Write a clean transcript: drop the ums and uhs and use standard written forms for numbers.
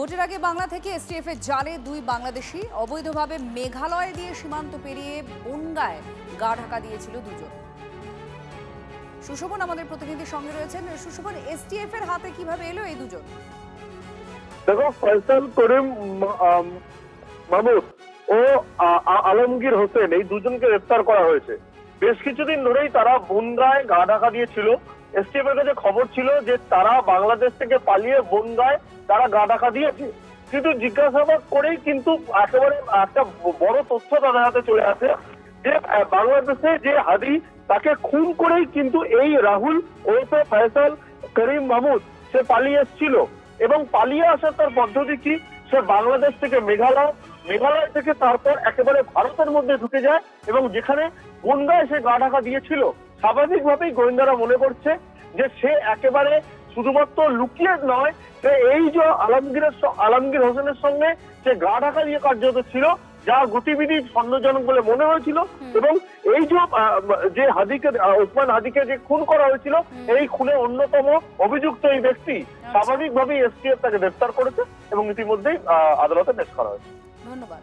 ভোটের আগে বাংলা থেকে এসটিএফ এর জালে দুই বাংলাদেশি অবৈধভাবে মেঘালয় দিয়ে সীমান্ত পেরিয়ে বনগাঁয় গা ঢাকা দিয়েছিল দুজন। সুশোভন আমাদের প্রতিনিধির সঙ্গে রয়েছেন। সুশোভন, এসটিএফ এর হাতে কিভাবে এলো এই দুজন? দেখো, ফয়সাল করিম মাহমুদ ও আলমগীর হোসেন এই দুজনকে গ্রেফতার করা হয়েছে। বেশ কিছুদিন ধরেই তারা বনগাঁয় গা ঢাকা দিয়েছিল। এসটিএফ এর কাছে খবর ছিল যে তারা বাংলাদেশ থেকে পালিয়ে বনগাঁয় তারা গা ঢাকা দিয়েছে, কিন্তু জিজ্ঞাসাবাদ করেই কিন্তু একেবারে একটা বড় তথ্য তাদের হাতে চলে আসে যে বাংলাদেশে যে হাদি তাকে খুন করেই কিন্তু এই রাহুল ওরফে ফয়সাল করিম মাহমুদ সে পালিয়ে এসেছিল। এবং পালিয়ে আসার তার পদ্ধতি কি, সে বাংলাদেশ থেকে মেঘালয় থেকে তারপর একেবারে ভারতের মধ্যে ঢুকে যায় এবং যেখানে বনগাঁয় সে গা ঢাকা দিয়েছিল, স্বাভাবিকভাবেই গোয়েন্দারা মনে করছে যে সে একেবারে শুধুমাত্র লুকিয়ে নয়, সে এই যে আলমগীর হোসেনের সঙ্গে সে গা ঢাকা দিয়ে কার্যত ছিল, যা গতিবিধি সন্দেহজনক বলে মনে হয়েছিল। এবং এই যে হাদিকে ওসমান হাদিকে যে খুন করা হয়েছিল, এই খুনে অন্যতম অভিযুক্ত এই ব্যক্তি স্বাভাবিকভাবেই এসটিএফ তাকে গ্রেফতার করেছে এবং ইতিমধ্যেই আদালতে পেশ করা হয়েছে। ধন্যবাদ।